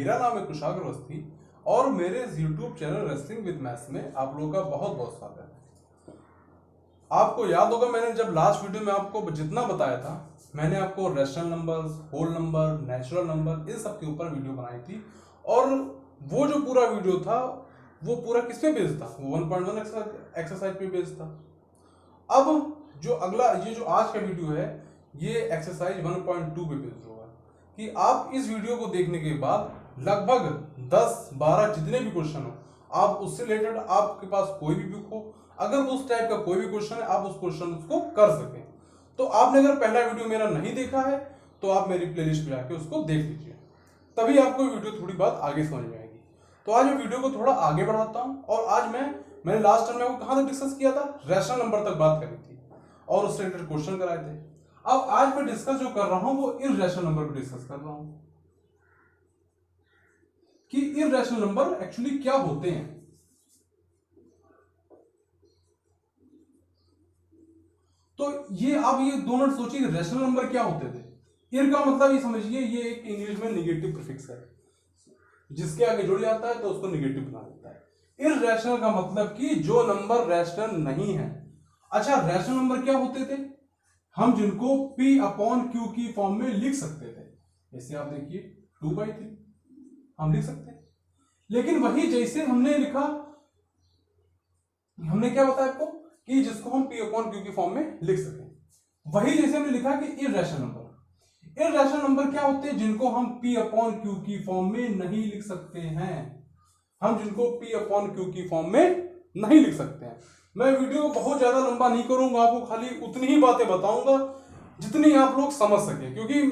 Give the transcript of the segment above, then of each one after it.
मेरा नाम है कुशाग्र अवस्थी और मेरे इस YouTube channel wrestling with maths में आप लोगों का बहुत बहुत स्वागत है। आपको याद होगा मैंने जब लास्ट वीडियो में आपको जितना बताया था, मैंने आपको rational numbers, whole number, natural number इन सब के ऊपर वीडियो बनाई थी और वो जो पूरा वीडियो था वो पूरा किस पे बेस्ड था? वो 1.1 एक्सरसाइज पे बेस्ड था। अब जो अगला ये जो आज का वीडियो है ये एक्सरसाइज 1.2 पे बेस्ड होगा कि आप इस वीडियो को देखने के बाद लगभग 10-12 जितने भी क्वेश्चन हो आप उससे रिलेटेड आपके पास कोई भी बुक हो, अगर उस टाइप का कोई भी क्वेश्चन है आप उस क्वेश्चन को कर सकें। तो आपने अगर पहला वीडियो मेरा नहीं देखा है तो आप मेरी प्लेलिस्ट में जाके उसको देख लीजिए, तभी आपको वीडियो थोड़ी बात आगे समझ में आएगी। तो आज मैं वीडियो को थोड़ा आगे बढ़ाता हूँ और आज मैंने लास्ट टाइम में कहां तक डिस्कस किया था, रैशनल नंबर तक बात करी थी और उससे रिलेटेड क्वेश्चन कराए थे। अब आज मैं डिस्कस जो कर रहा हूं वो इररेशनल नंबर पे डिस्कस कर रहा हूं कि इररेशनल नंबर एक्चुअली क्या होते हैं। तो ये आप ये 2 मिनट सोचिए, रैशनल नंबर क्या होते थे। इर का मतलब ये समझिए ये एक इंग्लिश में नेगेटिव प्रीफिक्स है, जिसके आगे जुड़ जाता है तो उसको नेगेटिव बना देता है। इररेशनल का मतलब कि जो नंबर रैशनल नहीं है। अच्छा, रैशनल नंबर क्या होते थे? हम जिनको P/Q की फॉर्म में लिख सकते थे, जैसे आप देखिए 2/3 हम लिख सकते हैं। लेकिन वही जैसे हमने लिखा, हमने क्या बताया आपको कि जिसको हम P/Q की फॉर्म में लिख सकें, वही जैसे हमने लिखा कि इररेशनल नंबर। इररेशनल नंबर क्या होते हैं? जिनको हम P/Q की फॉर्म में नहीं लिख सकते हैं। हम जिनको P/Q की फॉर्म में नहीं लिख सकते हैं। मैं वीडियो बहुत ज्यादा लंबा नहीं करूंगा, आपको खाली उतनी ही बातें बताऊंगा जितनी आप लोग समझ सके, क्योंकि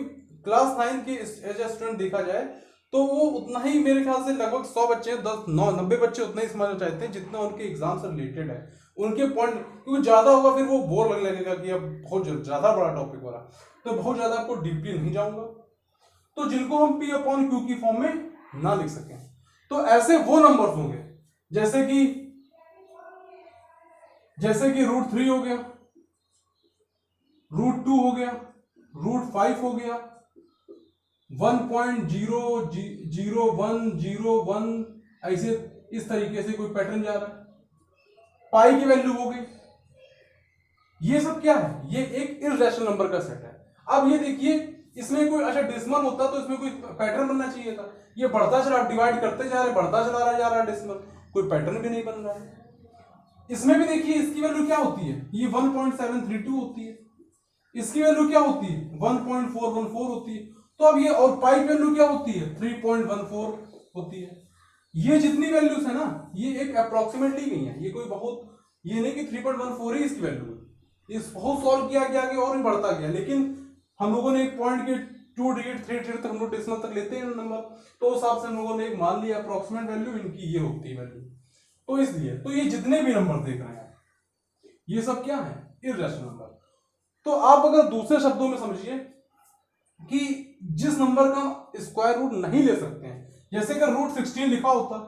क्लास 9 के एज ए स्टूडेंट देखा जाए तो वो उतना ही, मेरे ख्याल से लगभग 100 बच्चे 90 बच्चे उतना ही समझना चाहते हैं जितना उनके एग्जाम से रिलेटेड है, उनके पॉइंट। क्योंकि ज्यादा होगा फिर वो बोर लगने लगेगा कि अब बहुत ज्यादा बड़ा टॉपिक हो रहा, तो बहुत ज्यादा आपको डीपली नहीं जाऊंगा। तो जिनको हम P/Q की फॉर्म में ना लिख सकें, तो ऐसे वो नंबर्स होंगे जैसे कि √3 हो गया, √2 हो गया, √5 हो गया, 1.00101, ऐसे इस तरीके से कोई पैटर्न जा रहा है। पाई की वैल्यू हो गई। ये सब क्या है? ये एक इररेशनल नंबर का सेट है। अब ये देखिए, इसमें कोई अच्छा डेसिमल होता तो इसमें कोई पैटर्न बनना चाहिए था। ये बढ़ता चला, डिवाइड करते जा रहे, बढ़ता चला जा रहा है डेसिमल, कोई पैटर्न भी नहीं बन रहा है। इसमें भी देखिए इसकी वैल्यू क्या होती है, ये 1.732 होती है। इसकी वैल्यू क्या होती है? 1.414 होती है। तो अब ये और पाई वैल्यू क्या होती है? 3.14 होती है। ये जितनी वैल्यूज है ना, ये एक अप्रोक्सीमेटली नहीं है, ये कोई बहुत, ये नहीं कि 3.14 ही इसकी वैल्यू है। इस बहुत सॉल्व किया गया आगे और भी बढ़ता गया, लेकिन हम लोगों ने एक पॉइंट के 2 डिजिट 3 डिजिट तक हम लोग डेसिमल तक लेते हैं नंबर, तो उस हिसाब से हम लोगों ने एक मान लिया अप्रोक्सीमेट वैल्यू इनकी ये होती है वैल्यू। तो इसलिए तो ये जितने भी नंबर देख रहे हैं ये सब क्या है? Irrational number. तो आप अगर दूसरे शब्दों में समझिए कि जिस नंबर का स्क्वायर रूट नहीं ले सकते हैं, जैसे अगर √16 लिखा होता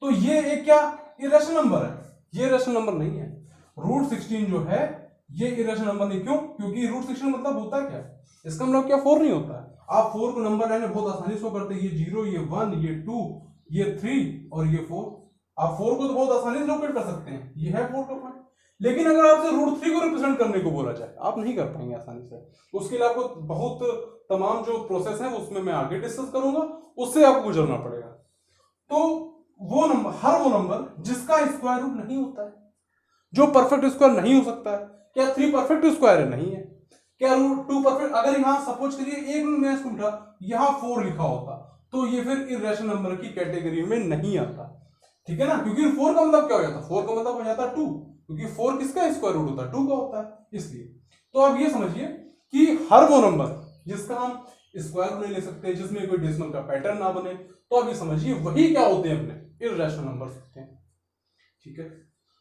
तो ये एक क्या इररेशनल नंबर है? ये इररेशनल नंबर नहीं है। √16 जो है ये इररेशनल नंबर नहीं। क्यों? क्योंकि √16 मतलब होता क्या है? इसका मतलब क्या 4 नहीं होता है। आप 4 को नंबर लाइन में बहुत आसानी से करते हैं, ये 0, ये 1, ये 2, ये 3 और ये 4। आप 4 को तो बहुत आसानी से लोकेट कर सकते हैं, ये है 4 का पॉइंट। लेकिन अगर आपसे √3 को रिप्रेजेंट करने को बोला जाए, आप नहीं कर पाएंगे आसानी से। उसके लिए आपको बहुत तमाम जो प्रोसेस है उसमें मैं आगे डिस्कस करूंगा, उससे आपको गुजरना पड़ेगा। तो वो नंबर, हर वो नंबर जिसका स्क्वायर रूट नहीं होता है, जो परफेक्ट स्क्वायर नहीं हो सकता है। क्या 3 परफेक्ट स्क्वायर है? नहीं है। क्या √2 परफेक्ट? अगर यहां सपोज करिए एक मैं इसको उठा, यहां 4 लिखा होता तो ये फिर इररेशनल नंबर की कैटेगरी में नहीं आता, ठीक है ना? क्योंकि 4 का मतलब क्या हो जाता? 4 का मतलब हो जाता 2, क्योंकि 4 किसका स्क्वायर रूट होता है? 2 का होता है, इसलिए। तो आप ये समझिए कि हर वो नंबर जिसका हम स्क्वायर रूट नहीं ले सकते, जिसमें कोई डेसिमल का पैटर्न ना बने, तो आप ये समझिए वही क्या होते हैं? अपने इररेशनल नंबर्स होते हैं, ठीक है।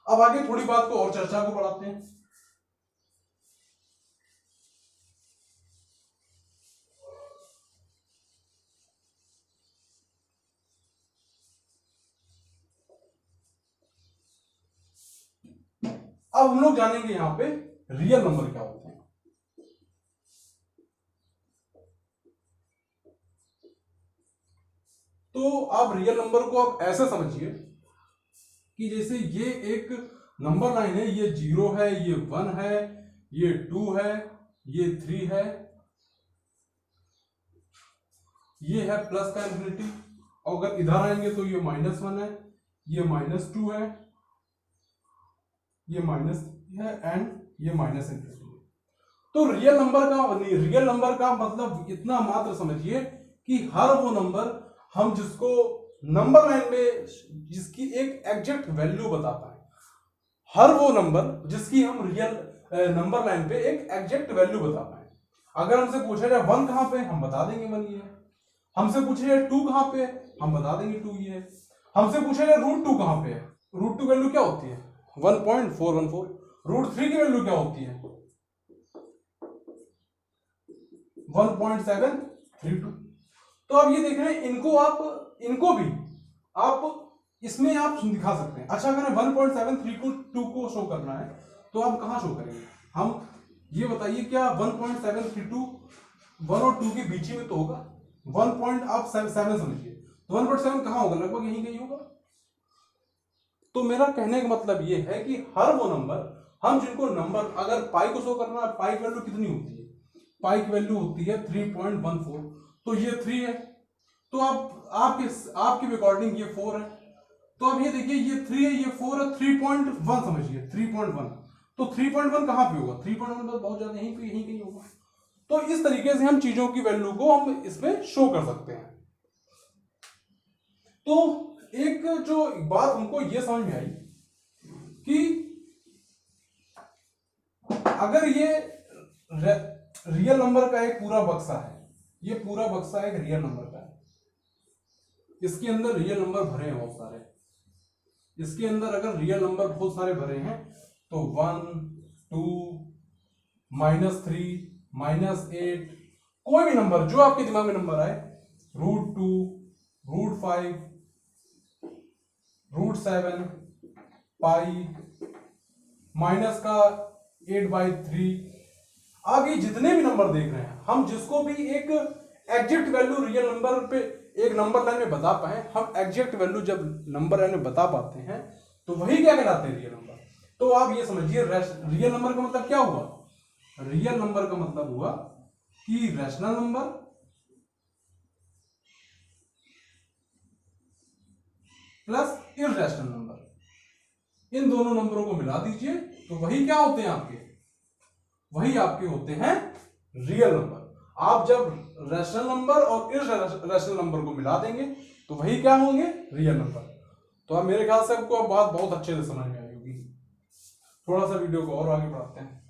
अब आगे थोड़ी बात को और चर्चा को बढ़ाते हैं। अब हम लोग जानेंगे यहां पे रियल नंबर क्या होते हैं। तो आप रियल नंबर को आप ऐसे समझिए कि जैसे ये एक नंबर लाइन है, ये 0 है, ये 1 है, ये 2 है, ये 3 है, ये है प्लस का इन्फिनिटी, और अगर इधर आएंगे तो ये -1 है, ये -2 है, ये माइनस है, एंड ये -इन्फिनिटी है। तो रियल नंबर का मतलब इतना मात्र समझिए कि हर वो नंबर हम जिसको नंबर लाइन में जिसकी एक एग्जैक्ट वैल्यू बता पाए, हर वो नंबर जिसकी हम रियल नंबर लाइन पे एक एग्जैक्ट वैल्यू बता पाए। अगर हमसे पूछा जाए 1 कहां पे, हम बता देंगे 1 ये है। हमसे पूछा जाए 2 कहां पे, हम बता देंगे 2 ये है। हमसे पूछा जाए √2 कहां पे है, √2 वैल्यू क्या होती है 1.414। √3 की वैल्यू क्या होती है 1.732। तो अब ये देख रहे हैं, इनको भी आप इसमें आप दिखा सकते हैं। अच्छा, अगर 1.732 को शो करना है तो आप कहां शो करेंगे? हम ये बताइए, क्या 1.732 1 और 2 के बीच में तो होगा? 1.7 समझिए, तो 1.7 कहां होगा? लगभग यहीं कहीं होगा। तो मेरा कहने का मतलब ये है कि हर वो नंबर हम जिनको नंबर, अगर पाई को शो करना है, पाई की वैल्यू कितनी होती है? पाई की वैल्यू होती है 3.14। तो ये 3 है, तो आपके अकॉर्डिंग ये 4 है। तो अब ये देखिए, ये 3 है, ये 4 है, 3.1 समझिए, 3.1। तो 3.1 कहां पे होगा? 3.1 बहुत ज्यादा यहीं कहीं होगा। तो इस तरीके से हम चीजों की वैल्यू को हम इसमें शो कर सकते हैं। तो एक जो बात हमको ये समझ में आई कि अगर ये रियल नंबर का एक पूरा बक्सा है, ये पूरा बक्सा एक रियल नंबर का है, इसके अंदर रियल नंबर भरे हैं बहुत सारे। इसके अंदर अगर रियल नंबर बहुत सारे भरे हैं तो 1, 2, -3, -8, कोई भी नंबर जो आपके दिमाग में नंबर आए, √2, √5, √7, पाई, माइनस का 8/3, अब ये जितने भी नंबर देख रहे हैं, हम जिसको भी एक एग्जैक्ट वैल्यू रियल नंबर पे एक नंबर लाइन में बता पाए, हम एग्जैक्ट वैल्यू जब नंबर लाइन में बता पाते हैं तो वही क्या कहलाते हैं? Real number. तो आप ये समझिए, रियल नंबर का मतलब क्या हुआ? रियल नंबर का मतलब हुआ कि rational number plus irrational number, इन दोनों नंबरों को मिला दीजिए तो वही क्या होते हैं आपके? वही आपके होते हैं रियल नंबर। आप जब रैशनल नंबर और इररेशनल नंबर को मिला देंगे तो वही क्या होंगे? Real number. तो अब मेरे ख्याल से आपको अब बात बहुत अच्छे से समझ में आई होगी। थोड़ा सा वीडियो को और आगे बढ़ाते हैं।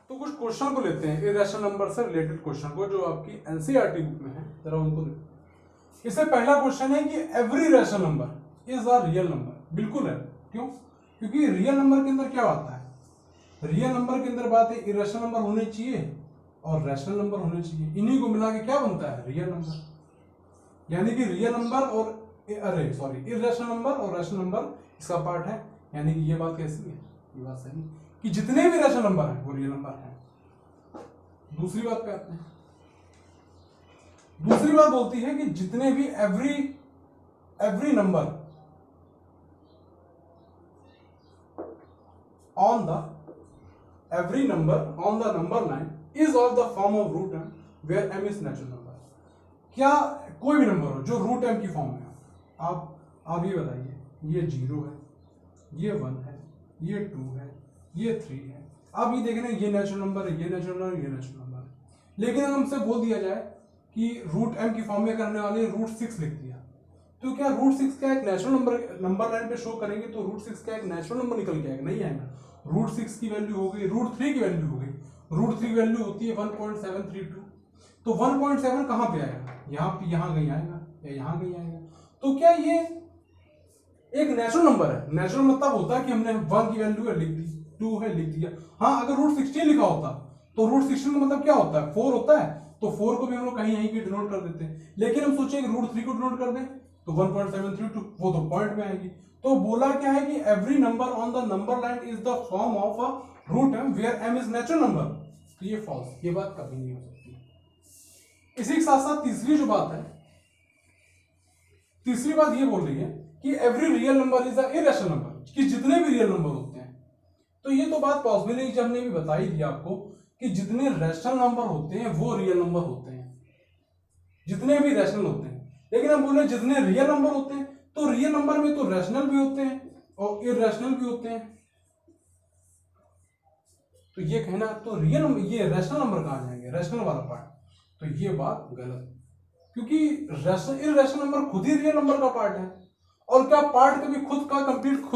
तो कुछ क्वेश्चन को लेते हैं, इररेशनल नंबर से रिलेटेड क्वेश्चन को, जो आपकी एनसीईआरटी बुक में है, जरा उनको देखो। इससे पहला क्वेश्चन है कि every rational number is a real number. बिल्कुल है। क्यों? क्योंकि रियल नंबर के अंदर क्या आता है? रियल नंबर के अंदर बात है इररेशनल नंबर होने चाहिए और रैशनल नंबर होने चाहिए। इन्हीं को मिला के क्या बनता है? Real number. यानी कि रियल नंबर और इररेशनल नंबर और रैशनल नंबर इसका पार्ट है। यानी कि ये बात कैसी है? ये बात सही कि जितने भी रैशनल नंबर हैं वो रियल नंबर हैं। दूसरी बात पे आते हैं। दूसरी बात बोलती है कि जितने भी every number on the number line is of the form of root m where m is natural number। क्या कोई भी नंबर हो जो रूट m की फॉर्म में हो, आप ये बताइए, ये 0 है, ये 1 है, ये 2 है, ये 3 है। आप ये देख रहे हैं, ये नेचुरल नंबर है, ये नेचुरल नंबर है, ये नेचुरल नंबर है। लेकिन अगर हमसे बोल दिया जाए कि रूट m की फॉर्म में करने वाले √6 लिख दिया, तो क्या √6 का एक नेचुरल नंबर लाइन पे शो करेंगे तो √6 का एक नेचुरल नंबर निकल के आएगा? नहीं आएगा। √6 की वैल्यू हो गई, √3 की वैल्यू हो गई, √3 की वैल्यू होती है 1.732। तो 1.7 कहां पे आएगा? यहां कहीं आएगा या यहां कहीं आएगा। तो क्या ये एक नेचुरल नंबर है? नेचुरल मतलब होता है कि हमने 1 की वैल्यू है लिख दी, 2 है लिख दिया। हाँ, अगर √16 लिखा होता तो √16 का मतलब क्या होता है? 4 होता है, तो 4 को भी हम लोग कहीं यहीं पे डिनोट कर देते हैं। लेकिन हम सोचें कि √3 को डिनोट कर दें तो 1.732, वो तो पॉइंट में आएगी। तो बोला क्या है कि every number on the number line is the form of a root m where m is natural number. तो ये फॉल्स, ये बात कभी नहीं हो सकती। इसी के साथ साथ तीसरी जो बात है, तीसरी बात ये बोल रही है कि every real number is a irrational number, कि जितने भी रियल नंबर होते हैं, तो ये तो बात पॉसिबल है, हमने भी बता ही दिया आपको कि जितने रैशनल नंबर होते हैं वो रियल नंबर होते हैं, जितने भी रैशनल होते हैं। लेकिन हम बोल रहे हैं जितने रियल नंबर होते हैं, तो रियल नंबर में तो रैशनल भी होते हैं और इरेशनल भी होते हैं। तो ये कहना तो रियल नंबर, ये रैशनल नंबर कहां जाएंगे, रैशनल वाला पार्ट, तो ये बात गलत, क्योंकि इरेशनल नंबर खुद ही रियल नंबर का पार्ट है। और क्या पार्ट कभी खुद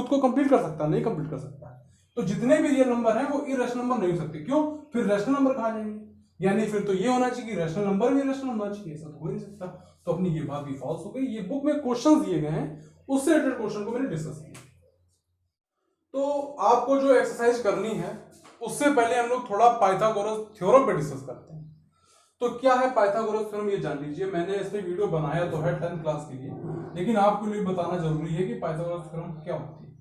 को कंप्लीट कर सकता है? नहीं कंप्लीट कर सकता। तो जितने भी रियल नंबर हैं वो इरेशनल नंबर नहीं हो सकते। क्यों? फिर रैशनल नंबर कहां जाएंगे? यानी फिर तो ये होना चाहिए कि रैशनल नंबर भी रैशनल होना चाहिए, ऐसा तो हो ही नहीं सकता। तो अपनी ये बात भी फॉल्स हो गई। ये बुक में क्वेश्चन दिए गए हैं, उससे रिलेटेड क्वेश्चन को मैंने डिस्कस किया। तो आपको जो एक्सरसाइज करनी है, उससे पहले हम लोग थोड़ा पाइथागोरस थ्योरम पे डिस्कस करते हैं। तो क्या है पाइथागोरस थ्योरम, ये जान लीजिए। मैंने इस पे वीडियो बनाया तो है 10th क्लास के लिए, लेकिन आपके लिए बताना जरूरी है कि पाइथागोरस थ्योरम क्या होती है।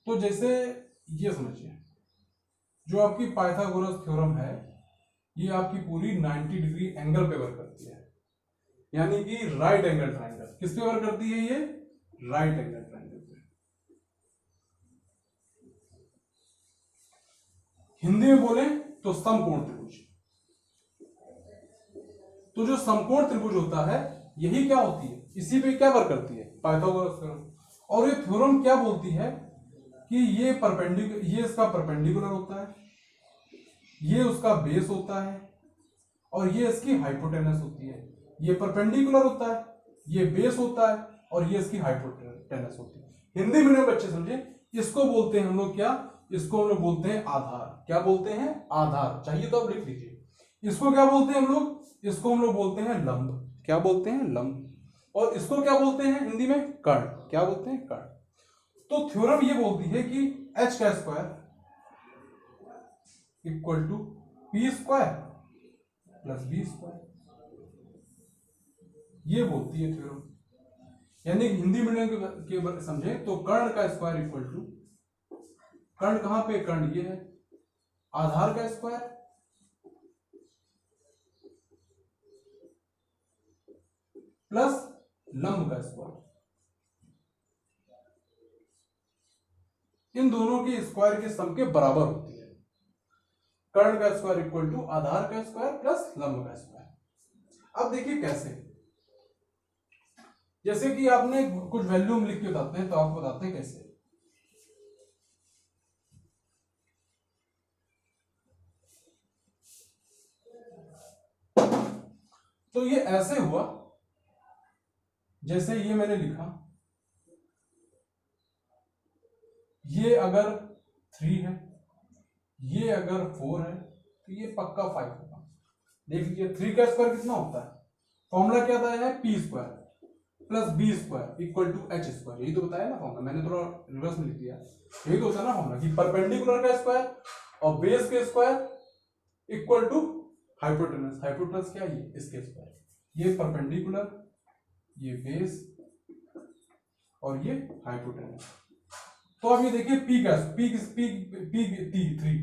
तो जैसे ये समझिए, जो आपकी पाइथागोरस थ्योरम है, ये आपकी पूरी 90 डिग्री एंगल पे वर्क करती है, यानी कि राइट एंगल ट्राइंगल। किस पे वर्क करती है? ये राइट एंगल ट्राइंगल पे। हिंदी में बोले तो समकोण त्रिभुज। तो जो समकोण त्रिभुज होता है, यही क्या होती है, इसी पे क्या वर्क करती है? Pythagoras theorem. और ये थ्योरम क्या बोलती है कि ये परपेंडिकुलर, ये इसका परपेंडिकुलर होता है, ये उसका बेस होता है, और ये इसकी हाइपोटेनस होती है। ये परपेंडिकुलर होता है, ये बेस होता है, और ये इसकी हाइपोटेनस होती है। हिंदी मीडियम बच्चे समझे, इसको बोलते हैं हम लोग क्या? इसको हम लोग बोलते हैं आधार। क्या बोलते हैं? आधार। चाहिए तो आप लिख लीजिए। इसको क्या बोलते हैं हम लोग? इसको हम लोग बोलते हैं लंब। क्या बोलते हैं? लंब। और इसको क्या बोलते हैं हिंदी में? कर्ण। क्या बोलते हैं? कर्ण। तो थ्योरम ये बोलती है कि h का square equal to p square plus b square, ये बोलती है थ्योरम। यानी हिंदी मीडियम के समझे तो कर्ण का स्क्वायर इक्वल टू, कर्ण कहां पे? कर्ण ये है, आधार का स्क्वायर प्लस लंब का स्क्वायर। इन दोनों के स्क्वायर के सम के बराबर होती है। कर्ण का स्क्वायर इक्वल टू आधार का स्क्वायर प्लस लंब का स्क्वायर। अब देखिए कैसे, जैसे कि आपने कुछ वैल्यू लिख के बताते हैं, तो आपको बताते हैं कैसे। तो ये ऐसे हुआ, जैसे ये मैंने लिखा, ये अगर 3 है, ये अगर 4 है, तो ये पक्का 5 होगा। देख लीजिए 3 का स्क्वायर कितना होता है? फॉर्मूला क्या आता है? P square plus b square equal to h square. यही तो बताया ना फॉर्मूला, मैंने थोड़ा रिवर्स में लिख दिया। यही तो होता है ना फॉर्मूला कि परपेंडिकुलर का स्क्वायर और बेस के square equal to hypotenuse. Hypotenuse क्या है? ये इसके स्क्वायर। ये परपेंडिकुलर, ये बेस, और ये हाइपोटेनस। तो अब ये देखिए पी का P P P three,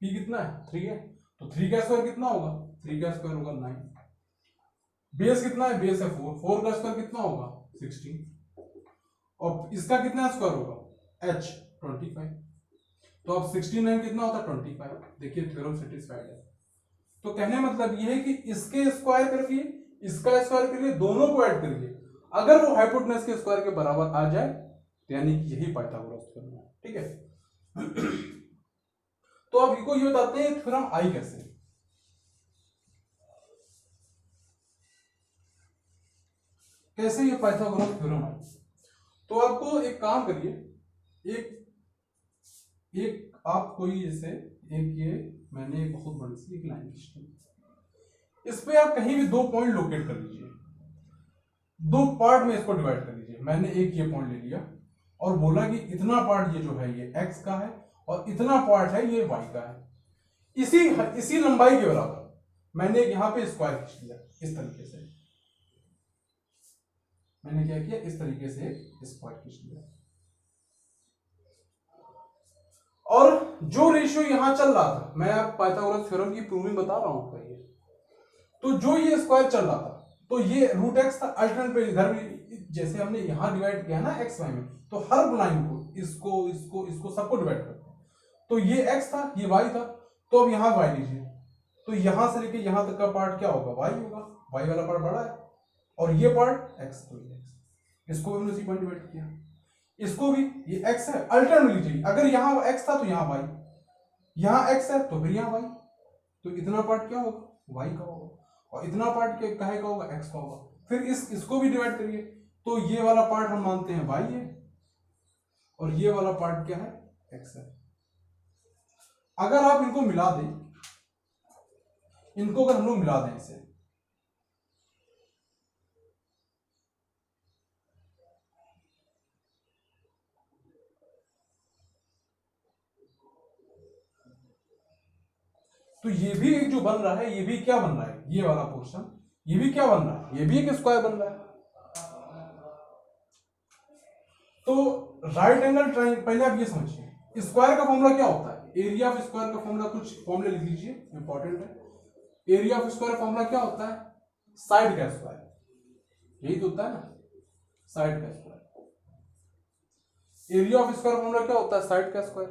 P कितना है? 3 है। तो 3 का स्क्वायर कितना होगा? 3 का स्क्वायर होगा 9। बेस कितना है? बेस है 4। 4 का स्क्वायर कितना होगा? 16। और इसका कितना स्क्वायर होगा? h 25। तो अब 69 कितना होता है? 25। देखिए थ्योरम सेटिस्फाइड है। तो कहने मतलब ये है कि इसके स्क्वायर करिए, इसका स्क्वायर करिए, दोनों को ऐड करिए, अगर वो हाइपोटेनस के स्क्वायर के बराबर आ जाए, तो यानी कि यही पाइथागोरस थ्योरम है। ठीक है। तो अब इनको ये बताते हैं थ्योरम आई कैसे। कैसे ये पाइथागोरस थ्योरम आई? तो आपको एक काम करिए, एक आप कोई जैसे एक ये मैंने बहुत बड़ी सी एक लाइन खींची, इस पे आप कहीं भी 2 पॉइंट लोकेट कर लीजिए, 2 पार्ट में इसको डिवाइड कर लीजिए। मैंने एक ये पॉइंट ले लिया और बोला कि इतना पार्ट ये जो है ये x का है और इतना पार्ट है ये y का है, इसी लंबाई के बराबर मैंने यहां पे स्क्वायर खींच लिया। इस तरीके से मैंने क्या किया? इस तरीके से स्क्वायर खींच लिया। और जो रेशियो यहां चल रहा था, मैं आप पाइथागोरस थ्योरम की प्रूविंग बता रहा हूं आपका, ये तो जो ये स्क्वायर चल रहा था, तो ये रूट एक्स था। अल्टरनेट पे इधर भी जैसे हमने यहां डिवाइड किया ना एक्स वाई में, तो हर लाइन को इसको इसको इसको सबको डिवाइड करते हैं। तो ये एक्स था, ये वाई था, तो अब यहां वाई लीजिए, तो यहां से लेके यहां तक का पार्ट क्या होगा, वाई होगा, वाई वाला पार्ट बड़ा है, और ये पार्ट एक्स, तो ये एक्स, इसको भी हमने उसी पॉइंट डिवाइड किया, इसको भी, ये एक्स है। अल्टरनेट लीजिए, अगर यहां एक्स था तो यहां वाई, यहां एक्स है तो फिर यहां वाई, तो इतना पार्ट क्या होगा, वाई का होगा, और इतना पार्ट क्या काहे का होगा, एक्स का होगा। फिर इसको भी डिवाइड करिए, तो ये वाला पार्ट हम मानते हैं वाई है, और ये वाला पार्ट क्या है, एक्स है। अगर आप इनको मिला दें, इनको अगर हम लोग मिला दें इसे, तो ये भी एक जो बन रहा है, ये भी क्या बन रहा है, ये वाला पोर्शन, ये भी क्या बन रहा है, ये भी एक स्क्वायर बन रहा है। तो राइट एंगल ट्रायंगल, पहले आप ये समझिए स्क्वायर का फॉर्मूला क्या होता है, एरिया ऑफ स्क्वायर का फॉर्मूला, कुछ फॉर्मूले लिख लीजिए, इंपॉर्टेंट है। एरिया ऑफ स्क्वायर फॉर्मूला क्या होता है, साइड का स्क्वायर, यही तो होता है ना, साइड का square. Area of square formula क्या होता है, साइड का स्क्वायर।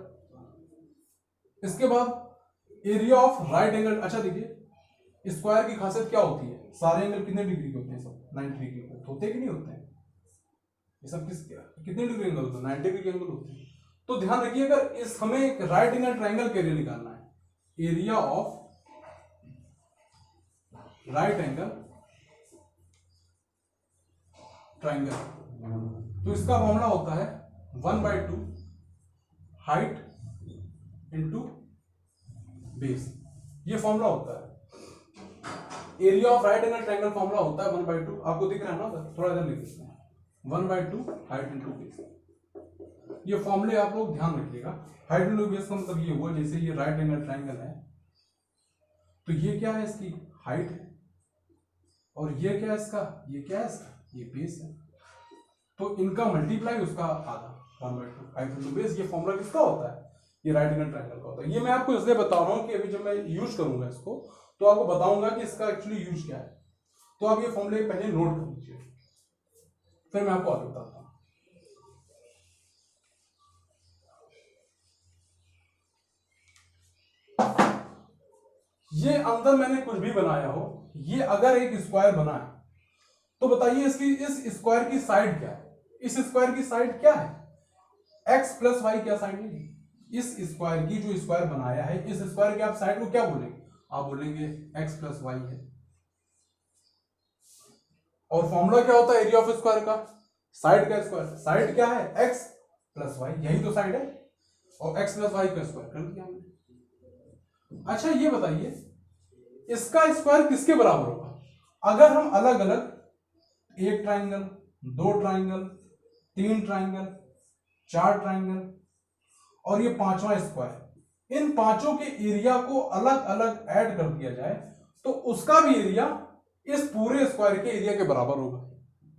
इसके बाद एरिया ऑफ राइट एंगल, अच्छा देखिए स्क्वायर की खासियत क्या होती है, सारे एंगल कितने डिग्री के होते हैं, सब 90 डिग्री के होते हैं कि नहीं होते हैं, ये सब कितने डिग्री एंगल होते हैं, 90 डिग्री एंगल होते हैं। तो ध्यान रखिए, अगर इस हमें एक राइट एंगल ट्रायंगल का एरिया निकालना है, area of right angle triangle, तो इसका फॉर्मूला होता है 1/2 हाइट इंटू बेस, ये फॉर्मूला होता है। Area of right angle triangle formula होता है 1/2, आपको दिख रहा है ना, थोड़ा इधर लिख देते हैं, 1/2 हाइट इंटू बेस। ये फॉर्मूले आप लोग ध्यान रखिएगा। हाइट इंटू बेस का मतलब ये हुआ, जैसे ये राइट एंगल ट्रायंगल है, तो ये क्या है, इसकी हाइट है, और ये क्या है इसका, ये क्या है इसका, ये बेस है, तो इनका मल्टीप्लाई उसका आधा, 1/2 हाइट इंटू बेस। ये फॉर्मूला किसका होता है, ये राइट एंगल ट्रायंगल का होता है। ये मैं आपको इसलिए बता रहा हूं कि अभी जब मैं यूज करूंगा इसको, तो आपको बताऊंगा कि इसका एक्चुअली यूज क्या है। तो आप ये फॉर्मूले पहले नोट कर लीजिए, फिर मैं आपको आगे बताता हूं। ये अंदर मैंने कुछ भी बनाया हो, ये अगर एक स्क्वायर बना है, तो बताइए इसकी, इस स्क्वायर की साइड क्या है, इस स्क्वायर की साइड क्या है, x प्लस वाई क्या साइड है, इस स्क्वायर की, जो स्क्वायर बनाया है, इस स्क्वायर के आप साइड को क्या बोलेंगे, आप बोलेंगे x प्लस वाई है। और फॉर्मूला क्या होता है एरिया ऑफ स्क्वायर का, साइड का स्क्वायर, साइड क्या है, x प्लस वाई, यही तो साइड है, और x प्लस वाई का स्क्वायर कर दिया हमने। अच्छा ये बताइए इसका स्क्वायर किसके बराबर होगा, अगर हम अलग अलग एक ट्राइंगल, दो ट्राइंगल, तीन ट्राइंगल, चार ट्राइंगल, और ये पांचवा स्क्वायर, इन पांचों के एरिया को अलग अलग ऐड कर दिया जाए, तो उसका भी एरिया इस पूरे स्क्वायर के एरिया के बराबर होगा।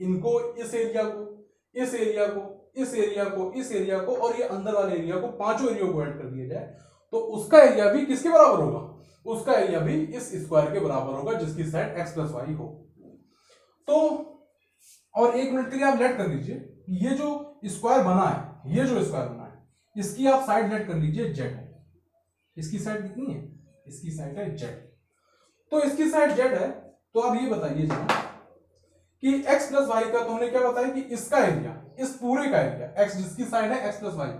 इनको, इस एरिया को, इस एरिया को, इस एरिया को, इस एरिया को, और ये अंदर वाले एरिया को, पांचों एरिया को ऐड कर दिया जाए, तो उसका एरिया भी किसके बराबर होगा, उसका एरिया भी इस स्क्वायर के बराबर होगा, जिसकी साइड x प्लस वाई हो। तो और एक मिनट के लिए आप लेट कर लीजिए, ये जो स्क्वायर बना है, ये जो स्क्वायर बना है, इसकी आप साइड लेट कर लीजिए z है, इसकी साइड कितनी है, इसकी साइड है z, तो इसकी साइड z है। तो आप ये बताइए कि x प्लस वाई का, तो हमने क्या बताया कि इसका एरिया, इस पूरे का एरिया, x जिसकी साइड है x प्लस वाई,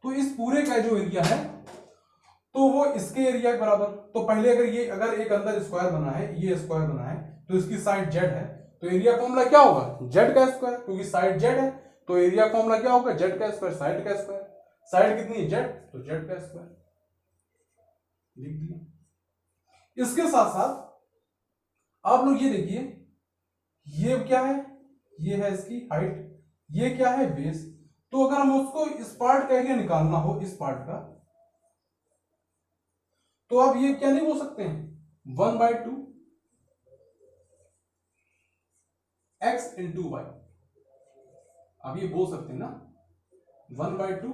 तो इस पूरे का जो एरिया है, तो वो इसके एरिया के बराबर। तो पहले अगर ये, अगर एक अंदर स्क्वायर बना है, ये स्क्वायर बना है, तो इसकी साइड z है, तो एरिया फॉर्मूला क्या होगा, z का स्क्वायर, क्योंकि साइड z है, तो एरिया फॉर्मूला क्या होगा, z का स्क्वायर, साइड का स्क्वायर, साइड कितनी है z, तो z का स्क्वायर लिख दिया। इसके साथ साथ आप लोग ये देखिए, ये क्या है, ये है इसकी हाइट, ये क्या है बेस। तो अगर हम उसको इस पार्ट का एरिया निकालना हो, इस पार्ट का, तो आप ये क्या नहीं बोल सकते हैं, 1/2 x इंटू वाई, आप ये बोल सकते हैं ना, 1/2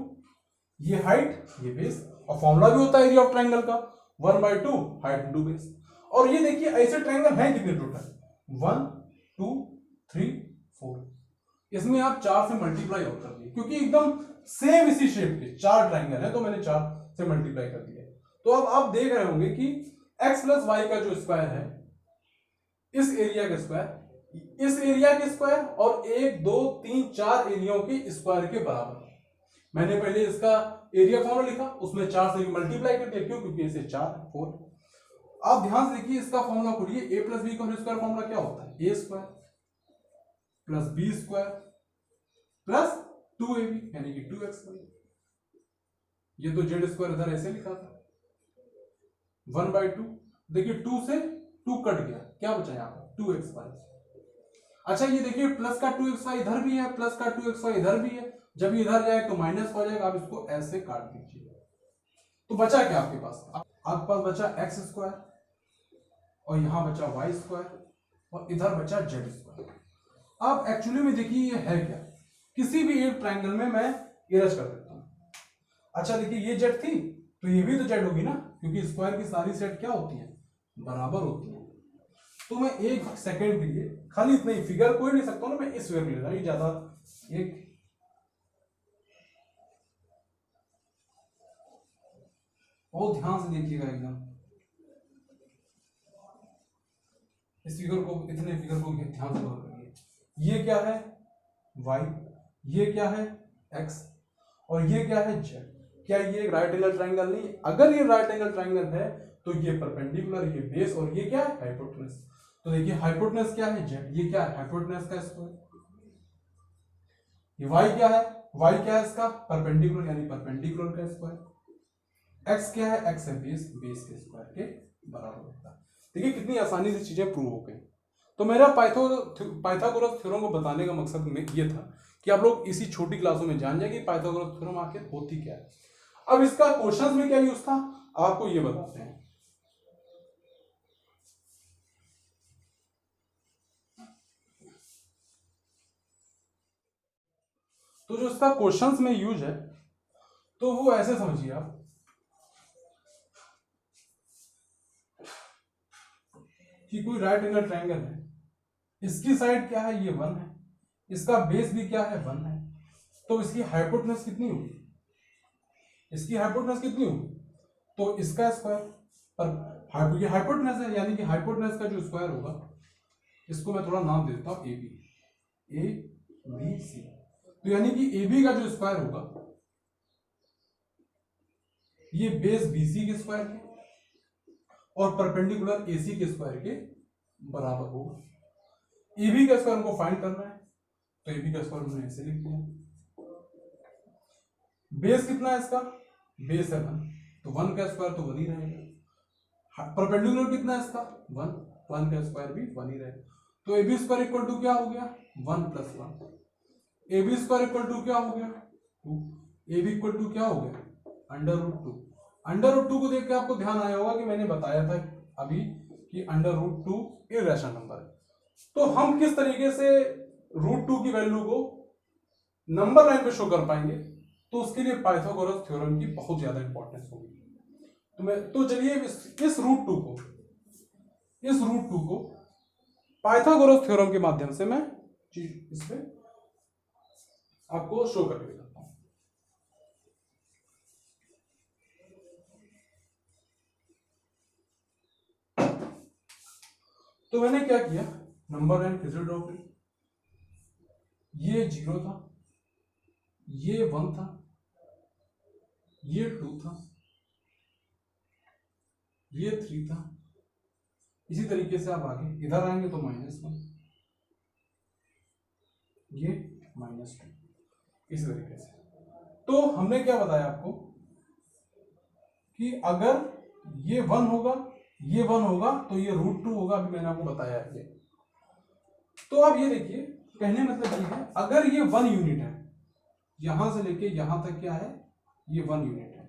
ये हाइट, ये बेस, और फॉर्मूला भी होता है एरिया ऑफ ट्राइंगल का 1/2 हाइट इंटू बेस। और ये देखिए ऐसे ट्राइंगल हैं कितने टोटल, 1 2 3 4, इसमें आप 4 से मल्टीप्लाई और कर दिए क्योंकि एकदम सेम इसी शेप के 4 ट्राइंगल है तो मैंने 4 से मल्टीप्लाई कर दिया। तो अब आप देख रहे होंगे कि x प्लस वाई का जो स्क्वायर है, इस एरिया का स्क्वायर इस एरिया के स्क्वायर और 1 2 3 4 एरियाओं के स्क्वायर के बराबर। मैंने पहले इसका एरिया फॉर्मूला लिखा, उसमें 4 से मल्टीप्लाई कर दिया, क्यों? क्योंकि इसे 4 4। आप ध्यान से देखिए इसका फॉर्मूला खोलिए, a प्लस बी का होल स्क्वायर फॉर्मूला क्या होता है, a square plus b square plus 2ab यानी कि 2x। ये तो जेड स्क्वायर इधर ऐसे लिखा था 1/2। देखिए 2 से 2 कट गया, क्या बचा यहाँ पर 2xy। अच्छा ये देखिए प्लस का 2xy इधर भी है, प्लस का 2xy इधर भी है, जब ये इधर जाए तो माइनस हो जाएगा। आप इसको ऐसे काट दीजिए तो बचा क्या आपके पास, आपके पास बचा एक्स स्क्वायर और यहां बचा वाई स्क्वायर और इधर बचा जेड स्क्वायर। अब एक्चुअली में देखिए ये है क्या, किसी भी एक ट्रायंगल में मैं इरेज कर देता हूं। अच्छा देखिए ये जेड थी तो ये भी तो जेड होगी ना, क्योंकि स्क्वायर की सारी सेट क्या होती है, बराबर होती है। तो मैं एक सेकेंड के लिए खाली इतना ही, फिगर कोई नहीं सकता ना, मैं इस फिगर ले रहा हूं ज्यादा, एक बहुत ध्यान से देखिएगा एकदम, इस फिगर को, इतने फिगर को ध्यान से गौर करिए। ये क्या है y, ये क्या है x और ये क्या है z। क्या ये एक राइट एंगल ट्रायंगल नहीं? अगर ये राइट एंगल ट्रायंगल है तो ये परपेंडिकुलर, ये बेस और ये क्या है हाइपोटेनस। तो देखिए हाइपोटेनस क्या है z, ये क्या है हाइपोटेनस का स्क्वायर, ये y क्या है, y क्या है इसका परपेंडिकुलर यानी परपेंडिकुलर का स्क्वायर, x क्या है, x है बेस, बेस के स्क्वायर के बराबर होता है। देखिए कितनी आसानी से चीजें प्रूव हो गई। तो मेरा पाइथागोरस थ्योरम को बताने का मकसद में ये था कि आप लोग इसी छोटी क्लासों में जान जाए कि पाइथागोरस थ्योरम आखिर होती क्या है। अब इसका क्वेश्चंस में क्या यूज था आपको ये बताते हैं। तो जो इसका क्वेश्चंस में यूज है तो वो ऐसे समझिए आप कि कोई राइट एंगल ट्रायंगल है, इसकी साइड क्या है, ये 1 है, इसका बेस भी क्या है 1 है, तो इसकी हाइपोटेनस कितनी होगी, इसकी हाइपोटेनस कितनी होगी, तो इसका स्क्वायर पर ये हाइपोटेनस है, यानी कि हाइपोटेनस का जो स्क्वायर होगा, इसको मैं थोड़ा नाम देता हूं ए बी सी। तो यानी कि ए बी का जो स्क्वायर होगा ये बेस बीसी के स्क्वायर के और परपेंडिकुलर एसी के स्क्वायर के बराबर होगा। एबी का स्क्वायर हमको फाइंड करना है तो एबी का स्क्वायर हमने ऐसे लिख दिया। बेस कितना है इसका, बेस है 1 तो 1 का स्क्वायर तो 1 ही रहेगा। परपेंडिकुलर कितना है इसका 1, 1 का स्क्वायर भी 1 ही रहेगा। तो a b square equal to क्या हो गया 1 + 1। A b square equal to क्या हो गया 2। ए बी इक्वल टू क्या हो गया √2। √2 को देख के आपको ध्यान आया होगा कि मैंने बताया था अभी कि √2 इर्रेशनल नंबर है। तो हम किस तरीके से √2 की वैल्यू को नंबर लाइन पे शो कर पाएंगे, तो उसके लिए पाइथागोरस थ्योरम की बहुत ज्यादा इंपॉर्टेंस होगी। तो चलिए इस √2 को पाइथागोरस थ्योरम के माध्यम से मैं इसमें आपको शो करके दिखाता हूं। तो मैंने क्या किया, नंबर लाइन फिर से ड्रॉ करी, ये 0 था, ये 1 था, ये 2 था, ये 3 था। इसी तरीके से आप आगे इधर आएंगे तो -1, ये -2, इसी तरीके से। तो हमने क्या बताया आपको कि अगर ये 1 होगा, ये 1 होगा तो ये √2 होगा, अभी मैंने आपको बताया है। तो आप ये देखिए, कहने मतलब ये है अगर ये 1 यूनिट है, यहां से लेके यहां तक क्या है, ये 1 यूनिट है,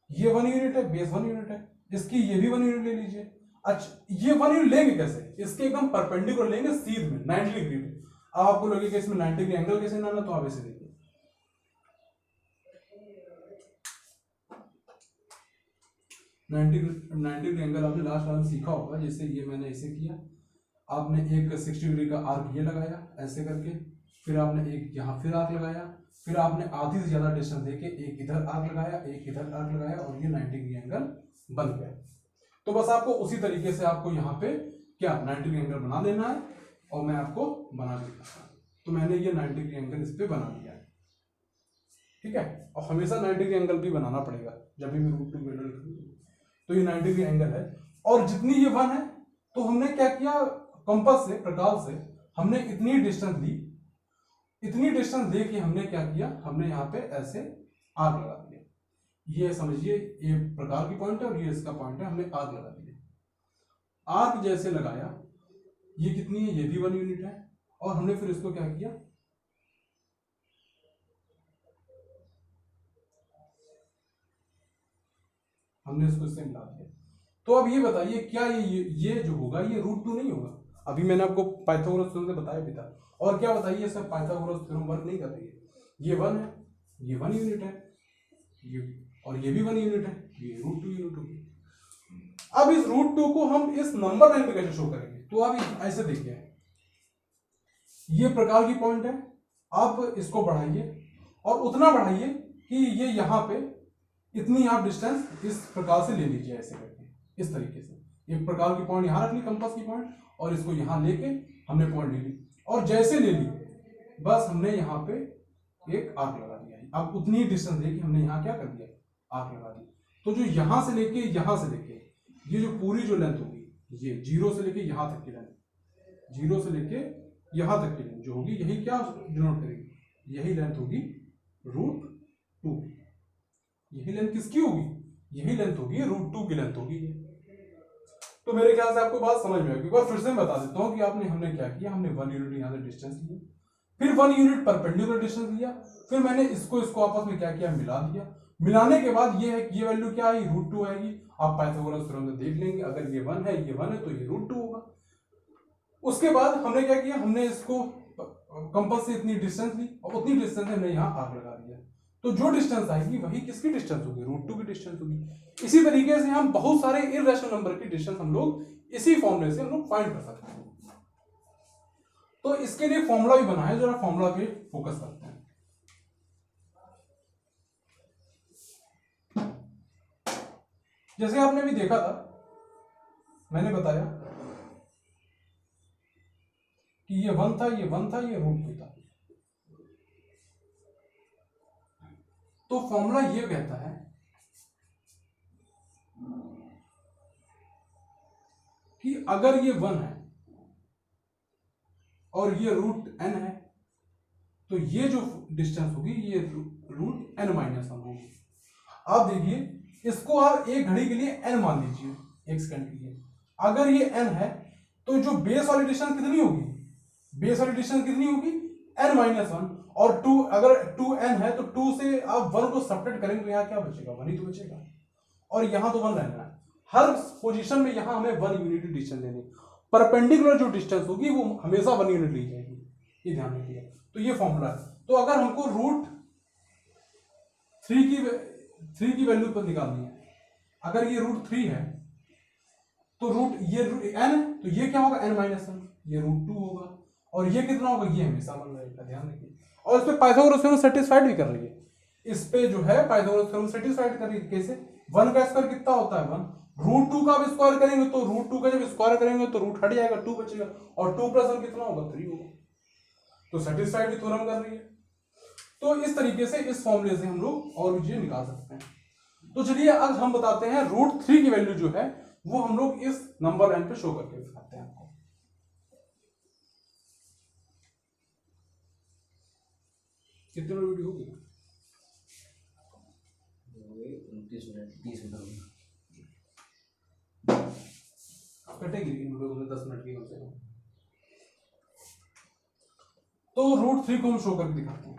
ये 1 यूनिट है, बेस 1 यूनिट है, इसकी ये भी 1 यूनिट ले लीजिए। अच्छा ये 1 यूनिट लेंगे कैसे, इसके एकदम परपेंडिकुलर लेंगे, सीध में 90 डिग्री में। अब आपको लगेगा इसमें 90 डिग्री एंगल कैसे लाना, तो आप ऐसे देखिए, 90 डिग्री एंगल आपने लास्ट वाला सीखा होगा। जैसे ये मैंने ऐसे किया, आपने एक 60 डिग्री का आर्क ये लगाया ऐसे करके, फिर आपने एक यहाँ फिर आर्क लगाया, फिर आपने आधी से ज्यादा डिस्टेंस देके एक इधर आर्क लगाया, एक इधर आर्क लगाया, और ये 90 डिग्री एंगल बन गया। तो बस आपको उसी तरीके से आपको यहाँ पे क्या 90 डिग्री एंगल बना लेना है, और मैं आपको बना के दिखाता हूँ। तो मैंने ये 90 डिग्री एंगल इस पे बना लिया है, ठीक है। और हमेशा 90 डिग्री एंगल भी बनाना पड़ेगा जब भी रूट टू वैल्यू लिखूंगी। तो ये 90 डिग्री एंगल है, और जितनी ये 1 है, तो हमने क्या किया, कंपास से, प्रकाश से हमने इतनी डिस्टेंस दी, इतनी डिस्टेंस दे के हमने क्या किया, हमने यहाँ पे ऐसे आर्क लगा दिया। ये समझिए ये प्रकार की पॉइंट है और ये इसका पॉइंट है, हमने आर्क लगा दिया। आर्क जैसे लगाया, ये कितनी है, ये भी 1 यूनिट है, और हमने फिर इसको क्या किया, हमने इसको इससे मिला दिया। तो अब ये बताइए क्या ये जो होगा ये रूट 2 नहीं होगा? अभी मैंने आपको पाइथागोरस थ्योरम से बताया भी था। और क्या बताइए सर, पाइथागोरस थ्योरम वर्क नहीं कर रही है। ये 1 है, ये 1 यूनिट है, ये और ये भी 1 यूनिट है, ये रूट 2 यूनिट होगी। अब इस रूट 2 को हम इस नंबर लाइन पे कैसे शो करेंगे? तो आप ऐसे देखिए, ये प्रकार की पॉइंट है, आप इसको बढ़ाइए और उतना बढ़ाइए कि ये यहाँ पे इतनी आप डिस्टेंस इस प्रकार से ले लीजिए, ऐसे करके इस तरीके से एक प्रकार की पॉइंट यहाँ रख ली, कंपास की पॉइंट, और इसको यहाँ लेके हमने पॉइंट ले ली, और जैसे ले ली बस हमने यहाँ पे एक आर्क लगा दिया है। अब उतनी डिस्टेंस लेके हमने यहाँ क्या कर दिया, आर्क लगा दी। तो जो यहाँ से लेके ये जो पूरी जो लेंथ होगी, ये 0 से लेके यहाँ तक की लेंथ, 0 से लेके यहाँ तक की लेंथ जो होगी, यही क्या डिनोट करेगी, यही लेंथ होगी रूट 2। यही लेंथ किसकी होगी, यही लेंथ होगी रूट 2 की लेंथ होगी। तो मेरे ख्याल से आपको बात समझ में आएगी। एक बार फिर से मैं बता देता हूँ कि हमने क्या किया, हमने 1 यूनिट यहाँ से डिस्टेंस लिया, फिर 1 यूनिट परपेंडिकुलर डिस्टेंस लिया, फिर मैंने इसको आपस में क्या किया, मिला दिया। मिलाने के बाद ये है कि ये वैल्यू क्या आई, रूट 2 आएगी। आप पाइथागोरस थ्योरम से देख लेंगे, अगर ये 1 है, ये 1 है, तो ये रूट 2 होगा। उसके बाद हमने क्या किया, हमने इसको कंपास से इतनी डिस्टेंस ली, और उतनी डिस्टेंस हमने यहाँ आर्क लगा दिया। तो जो डिस्टेंस आएगी वही किसकी डिस्टेंस होगी, रूट 2 की डिस्टेंस होगी। इसी तरीके से हम बहुत सारे इररेशनल नंबर की डिस्टेंस हम लोग इसी फॉर्मूले से हम लोग फाइंड कर सकते हैं। तो इसके लिए फॉर्मूला भी बना है, जरा फॉर्मूला पे फोकस करते हैं। जैसे आपने भी देखा था, मैंने बताया कि ये 1 था, ये 1 था, ये रूट 2 था। तो फॉर्मूला ये कहता है कि अगर ये 1 है और ये रूट n है, तो ये जो डिस्टेंस होगी ये रूट n माइनस 1 होगी। आप देखिए, इसको आप एक घड़ी के लिए n मान लीजिए, एक सेकंड के लिए। अगर ये n है तो जो बेस वाली डिस्टेंस कितनी होगी, बेस वाली डिस्टेंस कितनी होगी, n माइनस 1। और 2, अगर 2n है तो 2 से आप 1 को सब्ट्रैक्ट करेंगे तो यहाँ क्या बचेगा, 1 ही तो बचेगा, और यहाँ तो 1 रहना है। हर पोजीशन में यहाँ हमें 1 यूनिट डिस्टेंस लेनी। परपेंडिकुलर जो डिस्टेंस होगी वो हमेशा 1 यूनिट ली जाएगी, ये ध्यान रखिए। तो ये फॉर्मूला है। तो अगर हमको रूट 3 की वैल्यू पर निकालनी है, अगर ये रूट 3 है तो ये n, तो ये क्या होगा, n माइनस 1, ये रूट 2 होगा, और ये कितना होगा, ये हमेशा 1 रहेगा, ध्यान रखिए। और इस पे पाइथागोरस थ्योरम सेटिस्फाइड भी कर रही है। इस पे जो है पाइथागोरस थ्योरम सेटिस्फाइड कर रही है। कैसे, 1 का स्क्वायर कितना होता है 1, रूट 2 का आप स्क्वायर करेंगे तो रूट 2 का जब स्क्वायर करेंगे तो रूट हट जाएगा, 2 बचेगा, और 2 प्लस 1 कितना होगा, 3 होगा। तो सेटिस्फाइड भी थ्योरम कर रही है। तो इस तरीके से इस फॉर्मूले से हम लोग और भी चीजें निकाल सकते हैं। तो चलिए अब हम बताते हैं रूट 3 की वैल्यू जो है वो हम लोग इस नंबर लाइन पे शो करके दिखाते हैं आपको। कितने मिनट वीडियो होगी, 29 मिनट 30 मिनट कटेगी, लेकिन वीडियो में 10 मिनट की कम से कम। तो रूट 3 को हम शो करके दिखाते हैं।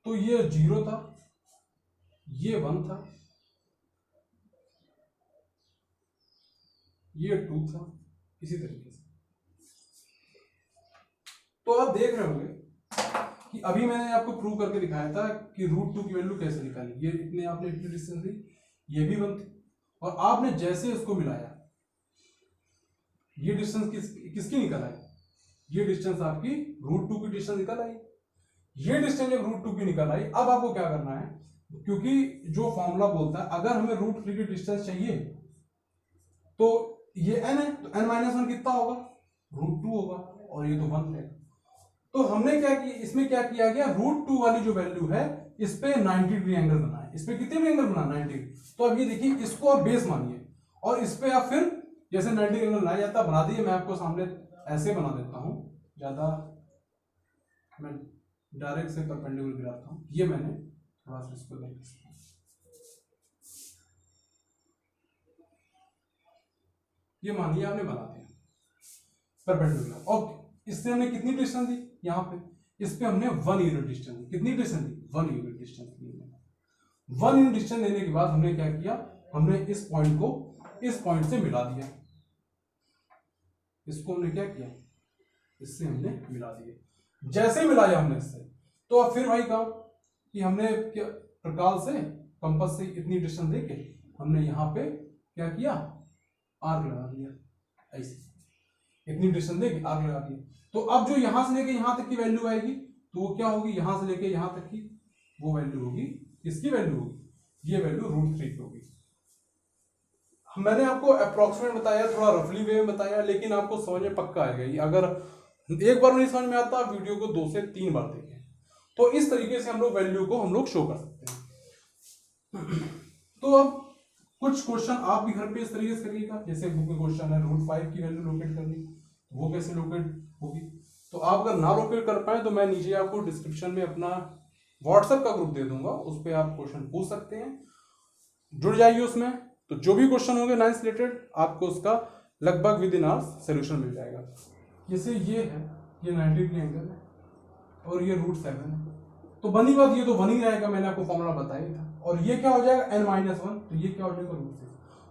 तो ये 0 था, ये 1 था, ये 2 था, इसी तरीके से। तो आप देख रहे होंगे कि अभी मैंने आपको प्रूव करके दिखाया था कि √2 की वैल्यू कैसे निकाली। ये इतने आपने इतनी डिस्टेंस दी, ये भी 1 थी, और आपने जैसे इसको मिलाया, ये डिस्टेंस किसकी निकल आई? ये डिस्टेंस आपकी √2 की डिस्टेंस निकल आई। ये डिस्टेंस जब √2 की निकल आई, अब आपको क्या करना है, क्योंकि जो फॉर्मूला बोलता है अगर हमें √3 की डिस्टेंस चाहिए तो ये n है, तो n-1 कितना होगा? √2 होगा, और ये तो 1 है। तो हमने क्या किया, इसमें क्या किया गया, √2 वाली जो वैल्यू है इस पे 90 डिग्री एंगल बनाया। इस पे कितने एंगल बना? 90 डिग्री। तो अब ये देखिए, इसको आप बेस मानिए और इस पे आप फिर जैसे 90 एंगल बनाया जाता बना दिए। मैं आपको सामने ऐसे बना देता हूं, ज्यादा मैं डायरेक्ट से परपेंडिकुलर गिराता हूं। ये मैंने थोड़ा सा इसको ये मानिए आपने बना दिया परपेंडिकुलर, और इससे हमने कितनी डिस्टेंस दी? यहाँ पे इस पे हमने 1 यूनिट डिस्टेंस दी। कितनी डिस्टेंस दी? 1 यूनिट डिस्टेंस दी। 1 यूनिट डिस्टेंस देने के बाद हमने क्या किया, हमने इस पॉइंट को इस पॉइंट से मिला दिया। इसको हमने क्या किया, इससे हमने मिला दिया। जैसे मिलाया हमने इससे, तो अब फिर वही काम कि हमने क्या प्रकाल से कंपास से इतनी डिस्टेंस देके हमने यहाँ पे क्या किया, आर्क लगा दिया। ऐसे इतनी डिस्टेंस देके आर्क लगा दिया। तो अब जो यहां से लेके यहां तक की वैल्यू आएगी, तो वो क्या होगी, यहां से लेके यहां तक की वो वैल्यू होगी, किसकी वैल्यू होगी, ये वैल्यू √3 की होगी। मैंने आपको अप्रोक्सीमेट बताया, थोड़ा रफली वे में बताया, लेकिन आपको समझ में पक्का आएगा। ये अगर एक बार नहीं समझ में आता, वीडियो को 2 से 3 बार देखें। तो इस तरीके से हम लोग वैल्यू को हम लोग शो कर सकते हैं। तो अब कुछ क्वेश्चन आप भी घर पे इस तरीके से करिएगा। जैसे बुक में क्वेश्चन है √5 की वैल्यू लोकेट करनी, तो वो कैसे लोकेट होगी। तो आप अगर ना लोकेट कर पाए तो मैं नीचे आपको डिस्क्रिप्शन में अपना व्हाट्सएप का ग्रुप दे दूंगा, उस पर आप क्वेश्चन पूछ सकते हैं, जुड़ जाइए उसमें। तो जो भी क्वेश्चन होंगे 9 से रिलेटेड, आपको उसका लगभग विदिन आवर्स सोल्यूशन मिल जाएगा। जैसे ये है, ये 90 डिग्री एंगल है और ये √7 है, तो बनी बात ये तो बन ही रहेगा, मैंने आपको फॉर्मूला बताया था। और ये क्या हो जाएगा, n-1, तो ये क्या हो जाएगा √6।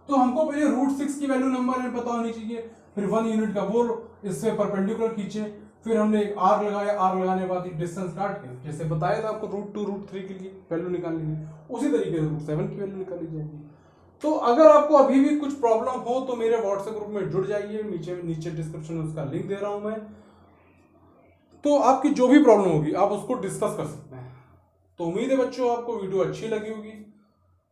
तो हमको पहले √6 की वैल्यू नंबर में पता होनी चाहिए, फिर 1 यूनिट का वो इससे परपेंडिकुलर खींचे, फिर हमने एक आर्क लगाया, आर्क लगाने के बाद डिस्टेंस काट के जैसे बताया था आपको √2 √3 के लिए वैल्यू निकालनी है, उसी तरीके से √7 की वैल्यू निकाली जाएगी। तो अगर आपको अभी भी कुछ प्रॉब्लम हो तो मेरे व्हाट्सएप ग्रुप में जुड़ जाइए, नीचे डिस्क्रिप्शन में उसका लिंक दे रहा हूं मैं। तो आपकी जो भी प्रॉब्लम होगी आप उसको डिस्कस कर सकते हैं। तो उम्मीद है बच्चों आपको वीडियो अच्छी लगी होगी।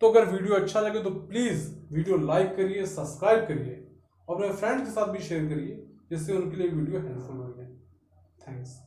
तो अगर वीडियो अच्छा लगे तो प्लीज वीडियो लाइक करिए, सब्सक्राइब करिए और अपने फ्रेंड्स के साथ भी शेयर करिए, जिससे उनके लिए वीडियो हेल्पफुल हो जाए। थैंक्स।